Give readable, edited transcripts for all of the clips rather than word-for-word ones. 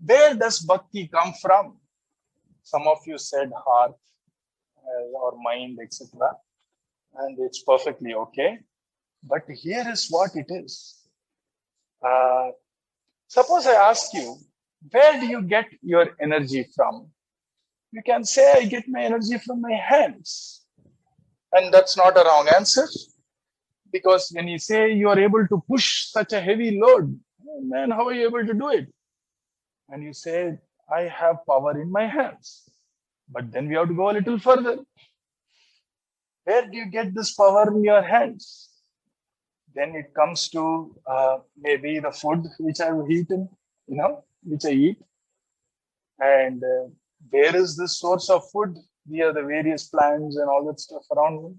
Where does bhakti come from? Some of you said heart or mind, etc. And it's perfectly okay. But here is what it is. Suppose I ask you, where do you get your energy from? You can say, I get my energy from my hands. And that's not a wrong answer. Because when you say you are able to push such a heavy load, man, how are you able to do it? And you say, I have power in my hands. But then we have to go a little further. Where do you get this power in your hands? Then it comes to maybe the food which I've eaten, which I eat. And where is this source of food? Via the various plants and all that stuff around me.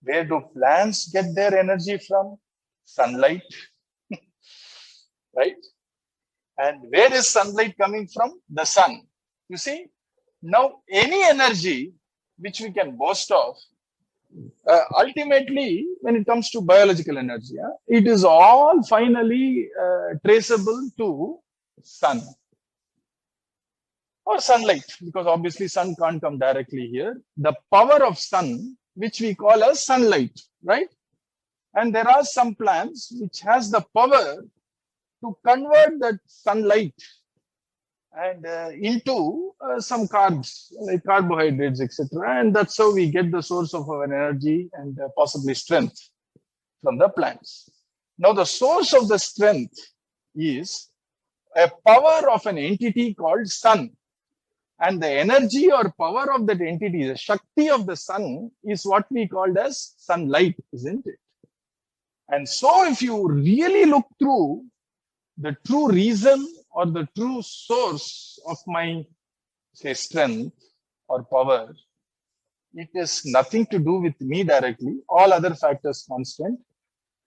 Where do plants get their energy from? Sunlight, right? And where is sunlight coming from? The sun. You see, now any energy which we can boast of, ultimately, when it comes to biological energy, it is all finally traceable to sun or sunlight, because obviously sun can't come directly here. The power of sun, which we call as sunlight, right? And there are some plants which has the power to convert that sunlight and into some carbs, like carbohydrates, etc. And that's how we get the source of our energy and possibly strength from the plants. Now, the source of the strength is a power of an entity called sun. And the energy or power of that entity, the Shakti of the sun, is what we called as sunlight, isn't it? And so if you really look through the true reason or the true source of my, say, strength or power, it is nothing to do with me directly, all other factors constant.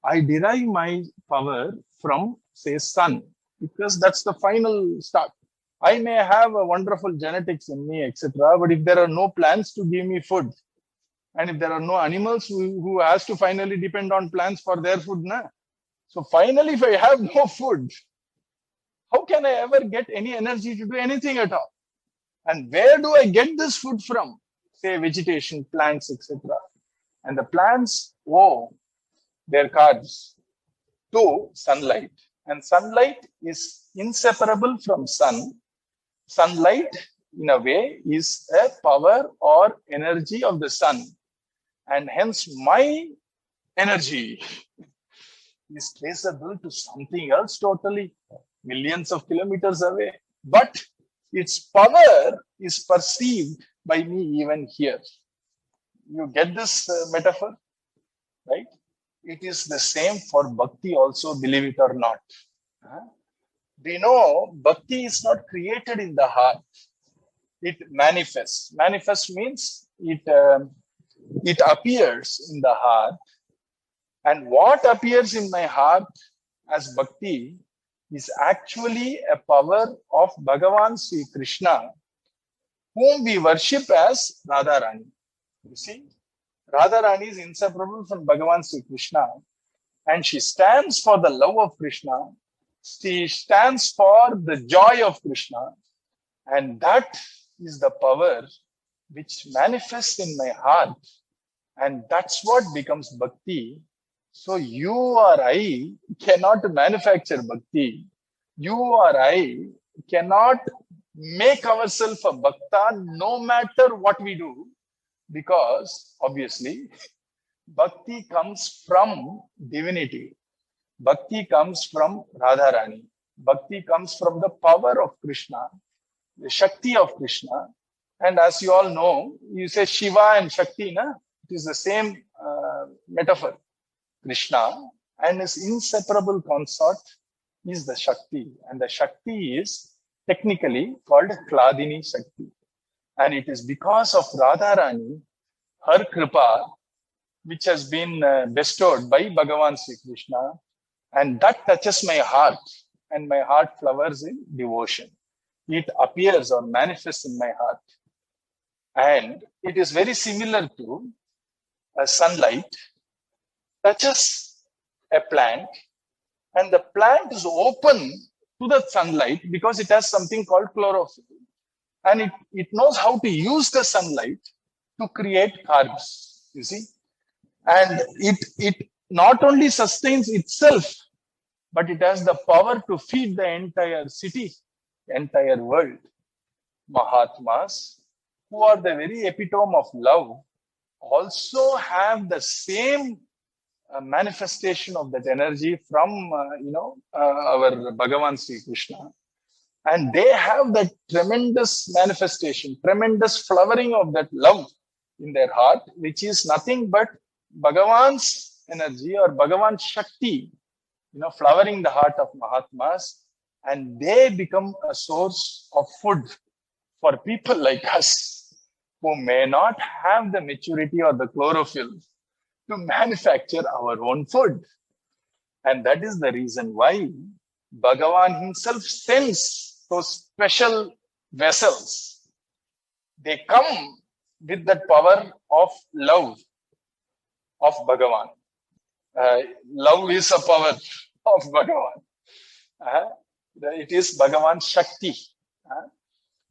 I derive my power from, say, sun, because that's the final start. I may have a wonderful genetics in me, etc. But if there are no plants to give me food, and if there are no animals who has to finally depend on plants for their food, so finally, if I have no food, how can I ever get any energy to do anything at all? And where do I get this food from? Say vegetation, plants, etc. And the plants owe their carbs to sunlight. And sunlight is inseparable from sun. Sunlight, in a way, is a power or energy of the sun. And hence, my energy is traceable to something else totally, millions of kilometers away. But its power is perceived by me even here. You get this metaphor, right? It is the same for bhakti also, believe it or not. We know bhakti is not created in the heart. It manifests. Manifest means it appears in the heart. And what appears in my heart as bhakti is actually a power of Bhagavan Sri Krishna, whom we worship as Radharani. You see, Radharani is inseparable from Bhagavan Sri Krishna, and she stands for the love of Krishna. She stands for the joy of Krishna, and that is the power which manifests in my heart, and that's what becomes bhakti. So you or I cannot manufacture bhakti. You or I cannot make ourselves a bhakta no matter what we do, because obviously bhakti comes from divinity. Bhakti comes from Radharani. Bhakti comes from the power of Krishna, the Shakti of Krishna. And as you all know, you say Shiva and Shakti, it is the same metaphor. Krishna and his inseparable consort is the Shakti. And the Shakti is technically called Kladini Shakti. And it is because of Radharani, her Kripa, which has been bestowed by Bhagavan Sri Krishna, and that touches my heart, and my heart flowers in devotion. It appears or manifests in my heart. And it is very similar to a sunlight touches a plant, and the plant is open to the sunlight because it has something called chlorophyll. And it knows how to use the sunlight to create carbs, you see. And it not only sustains itself, but it has the power to feed the entire city, entire world. Mahatmas, who are the very epitome of love, also have the same manifestation of that energy from, our Bhagavan Sri Krishna. And they have that tremendous manifestation, tremendous flowering of that love in their heart, which is nothing but Bhagavan's energy or Bhagavan's Shakti, flowering the heart of Mahatmas. And they become a source of food for people like us who may not have the maturity or the chlorophyll to manufacture our own food. And that is the reason why Bhagavan himself sends those special vessels. They come with that power of love of Bhagavan. Love is a power of Bhagavan. It is Bhagavan's Shakti.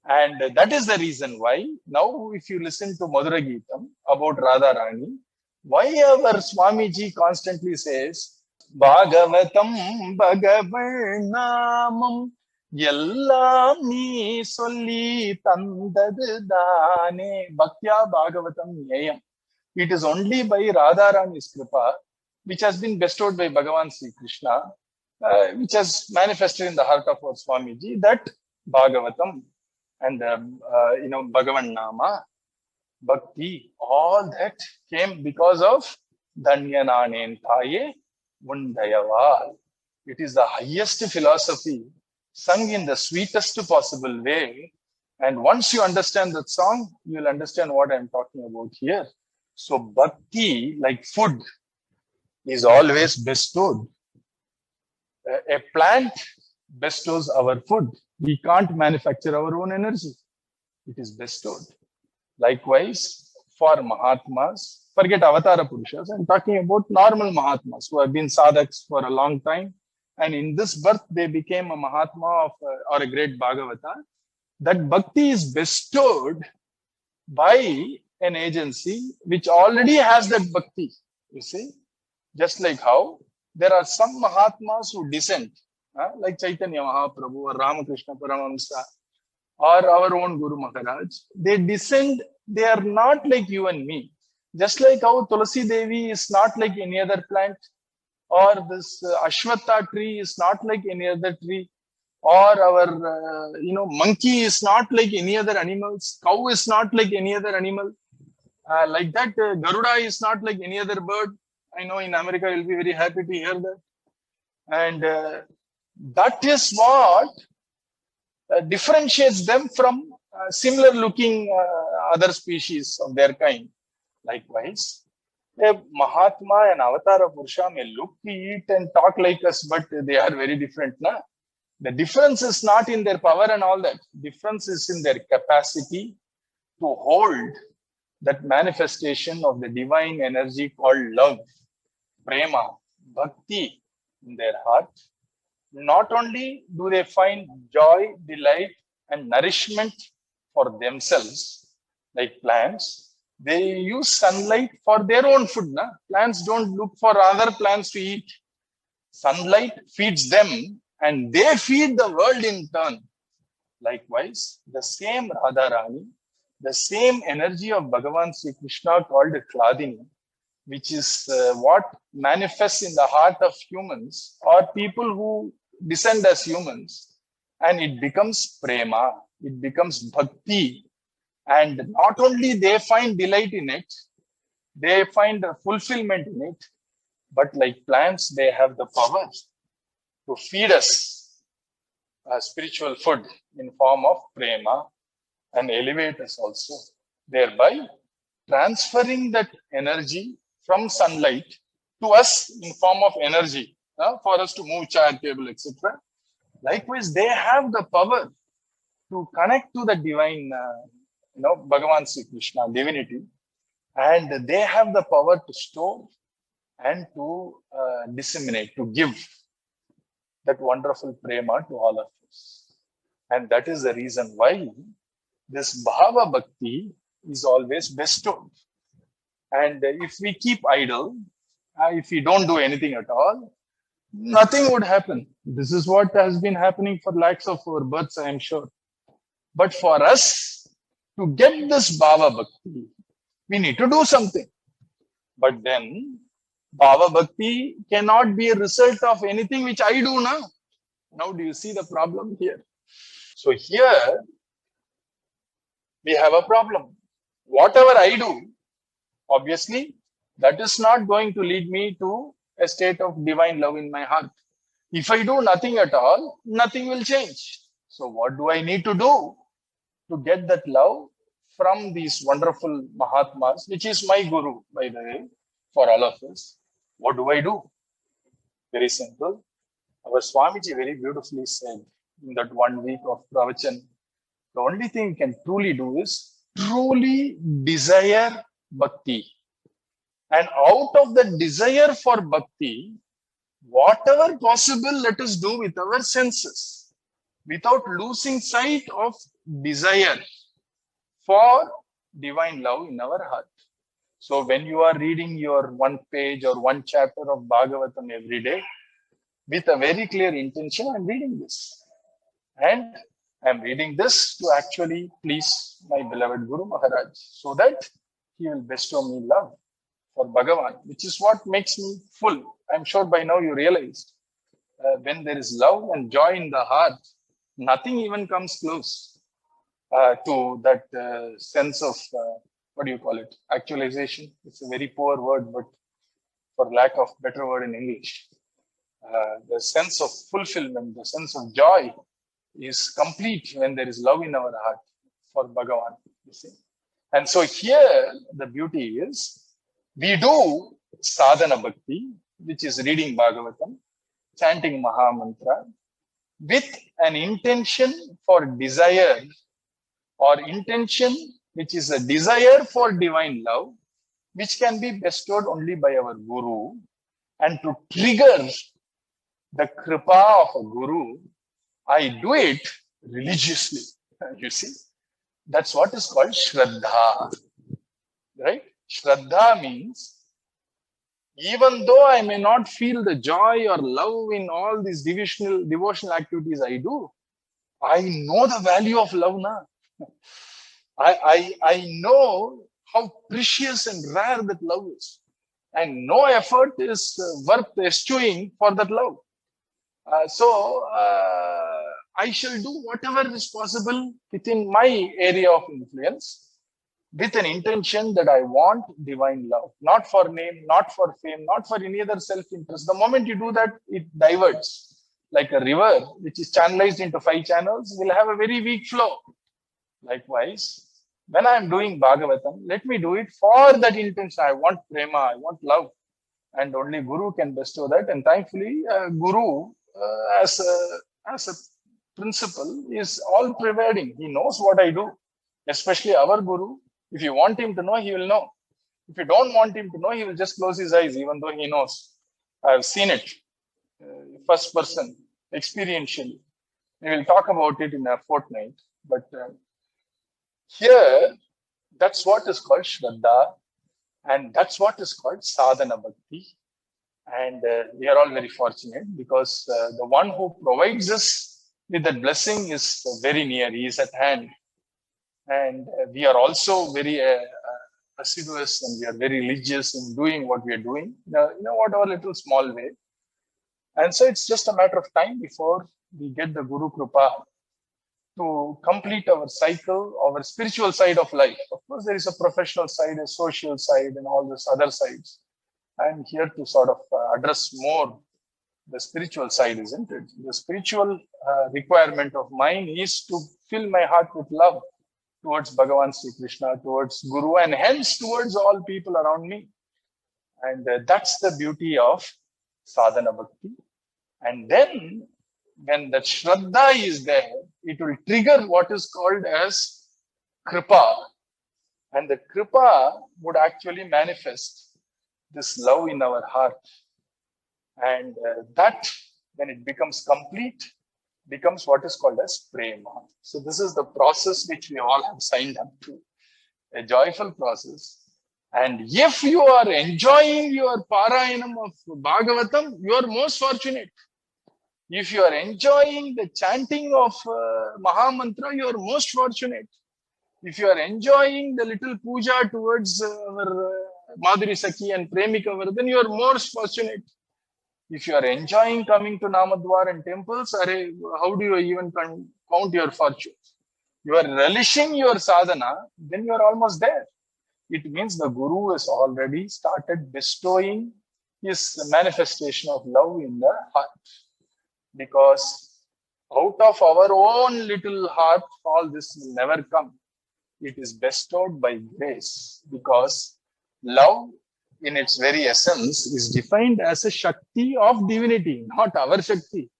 And that is the reason why now if you listen to Madhura Geetam about Radharani, why our Swamiji constantly says, Bhagavatam Bhagavarnamam Yellam ni solli tandadu dane Bhaktya Bhagavatam Nyayam. It is only by Radharani's Kripa, which has been bestowed by Bhagavan Sri Krishna, which has manifested in the heart of our Swamiji, that Bhagavatam and Bhagavan Nama, Bhakti, all that came because of Dhanyananen Thaye Mundayaval. It is the highest philosophy sung in the sweetest possible way. And once you understand that song, you will understand what I am talking about here. So Bhakti, like food, is always bestowed. A plant bestows our food. We can't manufacture our own energy. It is bestowed. Likewise, for Mahatmas, forget Avatara Purushas, I'm talking about normal Mahatmas who have been sadhaks for a long time. And in this birth, they became a Mahatma or a great Bhagavata. That Bhakti is bestowed by an agency which already has that Bhakti, you see. Just like how there are some Mahatmas who descend, like Chaitanya Mahaprabhu or Ramakrishna Paramahamsa or our own Guru Maharaj. They descend, they are not like you and me. Just like how Tulasi Devi is not like any other plant, or this Ashwatha tree is not like any other tree, or our monkey is not like any other animals, cow is not like any other animal. Like that, Garuda is not like any other bird. I know in America you'll be very happy to hear that. And that is what differentiates them from similar looking other species of their kind. Likewise, a Mahatma and Avatara Purusha may look, eat and talk like us, but they are very different. Na? The difference is not in their power and all that. Difference is in their capacity to hold that manifestation of the divine energy called love, prema, bhakti in their heart. Not only do they find joy, delight, and nourishment for themselves, like plants, they use sunlight for their own food. Na? Plants don't look for other plants to eat. Sunlight feeds them and they feed the world in turn. Likewise, the same Radharani, the same energy of Bhagavan Sri Krishna called Kladini, which is what manifests in the heart of humans or people who descend as humans, and it becomes prema, it becomes bhakti. And not only they find delight in it, they find fulfillment in it, but like plants, they have the power to feed us spiritual food in form of prema and elevate us also, thereby transferring that energy from sunlight to us in form of energy for us to move chair, table, etc. Likewise, they have the power to connect to the divine, Bhagavan Sri Krishna, divinity, and they have the power to store and to disseminate, to give. that wonderful prema to all of us. And that is the reason why this bhava bhakti is always bestowed. And if we keep idle, if we don't do anything at all, nothing would happen. This is what has been happening for lakhs of our births, I am sure. But for us to get this bhava bhakti, we need to do something. But then, bhava bhakti cannot be a result of anything which I do now. Now, do you see the problem here? So here, we have a problem. Whatever I do, obviously, that is not going to lead me to a state of divine love in my heart. If I do nothing at all, nothing will change. So what do I need to do to get that love from these wonderful Mahatmas, which is my Guru, by the way, for all of us? What do I do? Very simple. Our Swamiji very beautifully said in that 1 week of pravachan, the only thing you can truly do is truly desire bhakti. And out of the desire for bhakti, whatever possible, let us do with our senses, without losing sight of desire for divine love in our heart. So when you are reading your 1 page or 1 chapter of Bhagavatam every day, with a very clear intention, I'm reading this. And I'm reading this to actually please my beloved Guru Maharaj, so that he will bestow me love for Bhagavan, which is what makes me full. I'm sure by now you realized when there is love and joy in the heart, nothing even comes close to that sense of, what do you call it? Actualization. It's a very poor word, but for lack of better word in English, the sense of fulfillment, the sense of joy is complete when there is love in our heart for Bhagavan, you see. And so here the beauty is, we do sadhana bhakti, which is reading Bhagavatam, chanting Mahamantra, with an intention for desire, or intention which is a desire for divine love, which can be bestowed only by our Guru. And to trigger the kripa of a Guru, I do it religiously. You see, that's what is called Shraddha, right? Shraddha means, even though I may not feel the joy or love in all these devotional activities I do, I know the value of love now. I know how precious and rare that love is. And no effort is worth eschewing for that love. So I shall do whatever is possible within my area of influence, with an intention that I want divine love, not for name, not for fame, not for any other self-interest. The moment you do that, it diverts. Like a river, which is channelized into 5 channels, will have a very weak flow. Likewise, when I am doing Bhagavatam, let me do it for that intention. I want prema, I want love. And only Guru can bestow that. And thankfully, Guru, as a principle, is all pervading. He knows what I do, especially our Guru. If you want him to know, he will know. If you don't want him to know, he will just close his eyes, even though he knows. I have seen it, first person, experientially. We will talk about it in a fortnight. But here, that's what is called Shraddha, and that's what is called Sadhana Bhakti. And we are all very fortunate, because the one who provides us with that blessing is very near. He is at hand. And we are also very assiduous, and we are very religious in doing what we are doing, whatever little small way. And so it's just a matter of time before we get the Guru Kripa to complete our cycle, our spiritual side of life. Of course, there is a professional side, a social side, and all these other sides. I'm here to sort of address more the spiritual side, isn't it? The spiritual requirement of mine is to fill my heart with love towards Bhagavan Sri Krishna, towards Guru, and hence towards all people around me. And that's the beauty of sadhana bhakti. And then when that Shraddha is there, it will trigger what is called as kripa. And the kripa would actually manifest this love in our heart. And that when it becomes complete, becomes what is called as prema. So this is the process which we all have signed up to, a joyful process. And if you are enjoying your Parayanam of Bhagavatam, you are most fortunate. If you are enjoying the chanting of Mahamantra, you are most fortunate. If you are enjoying the little puja towards our Madhuri Sakhi and Premika Vardhan, you are most fortunate. If you are enjoying coming to Namadwaar and temples, how do you even count your fortunes? You are relishing your sadhana, then you are almost there. It means the Guru has already started bestowing his manifestation of love in the heart. Because out of our own little heart, all this will never come. It is bestowed by grace, because love in its very essence is defined as a Shakti of divinity, not our Shakti,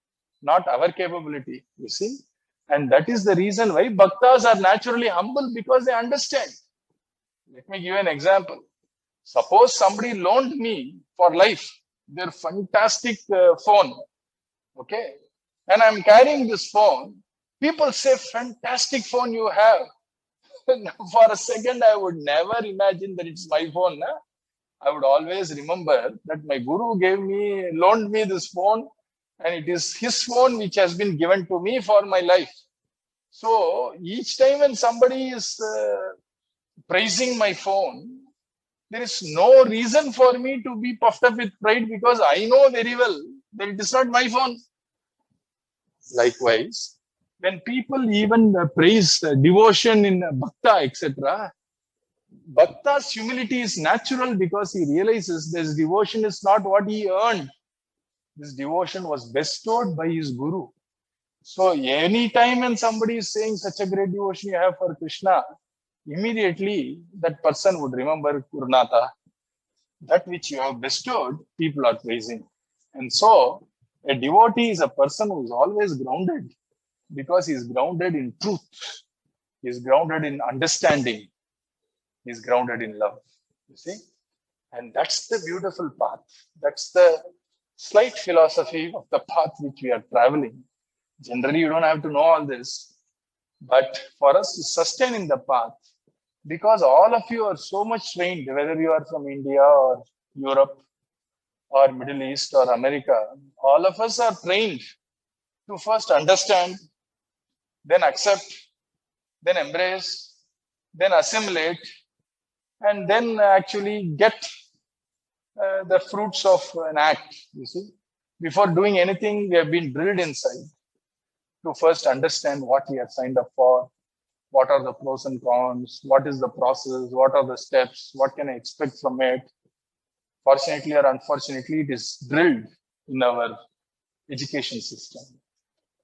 not our capability, you see. And that is the reason why Bhaktas are naturally humble, because they understand. Let me give you an example. Suppose somebody loaned me for life their fantastic phone, okay? And I'm carrying this phone. People say, fantastic phone you have. For a second, I would never imagine that it's my phone. Nah? I would always remember that my Guru loaned me this phone, and it is his phone which has been given to me for my life. So each time when somebody is praising my phone, there is no reason for me to be puffed up with pride, because I know very well that it is not my phone. Likewise, when people even praise devotion in Bhakta, etc., Bhakta's humility is natural, because he realizes this devotion is not what he earned. This devotion was bestowed by his Guru. So any time when somebody is saying such a great devotion you have for Krishna, immediately that person would remember Gurunatha. That which you have bestowed, people are praising. And so a devotee is a person who is always grounded, because he is grounded in truth. He is grounded in understanding. He is grounded in love. You see? And that's the beautiful path. That's the slight philosophy of the path which we are traveling. Generally, you don't have to know all this. But for us to sustain in the path, because all of you are so much trained, whether you are from India or Europe or Middle East or America, all of us are trained to first understand, then accept, then embrace, then assimilate, and then actually get the fruits of an act, you see. Before doing anything, we have been drilled inside to first understand what we are signed up for, what are the pros and cons, what is the process, what are the steps, what can I expect from it. Fortunately or unfortunately, it is drilled in our education system.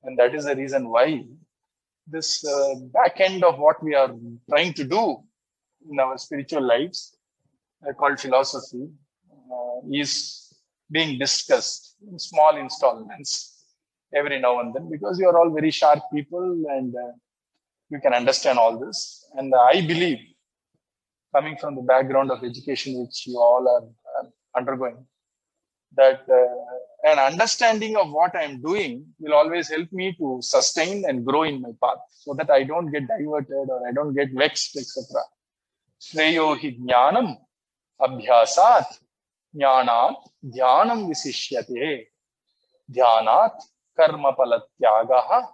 And that is the reason why this back end of what we are trying to do in our spiritual lives, called philosophy, is being discussed in small installments every now and then, because you are all very sharp people and you can understand all this. And I believe, coming from the background of education which you all are undergoing, that an understanding of what I am doing will always help me to sustain and grow in my path, so that I don't get diverted or I don't get vexed, etc. Shreyo hi jnanam abhyasat jnanat dhyanam visishyate dhyanat karma palatyagaha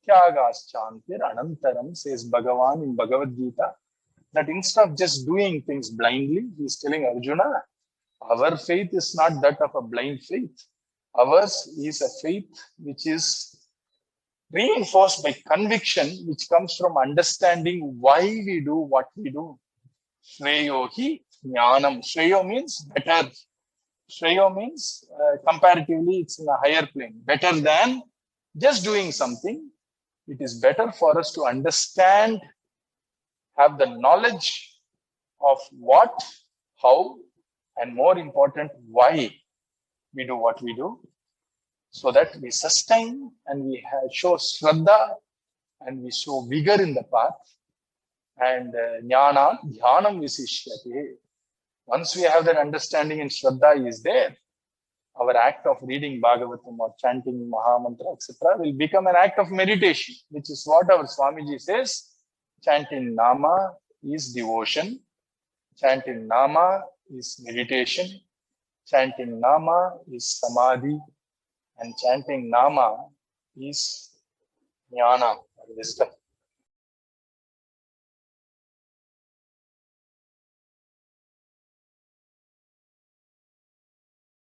tyagaschantir anantaram, says Bhagavan in Bhagavad Gita. That instead of just doing things blindly, he is telling Arjuna, our faith is not that of a blind faith. Ours is a faith which is reinforced by conviction, which comes from understanding why we do what we do. Shreyo hi jnanam. Shreyo means better. Shreyo means comparatively it's in a higher plane. Better than just doing something. It is better for us to understand, have the knowledge of what, how, and more important, why we do what we do, so that we sustain and we show Shraddha and we show vigor in the path. And jnana dhyanam visishyate. Once we have that understanding and Shraddha is there, our act of reading Bhagavatam or chanting Mahamantra, etc., will become an act of meditation, which is what our Swamiji says. Chanting Nama is devotion. Chanting Nama is meditation. Chanting Nama is samadhi. And chanting Nama is jnana, or wisdom.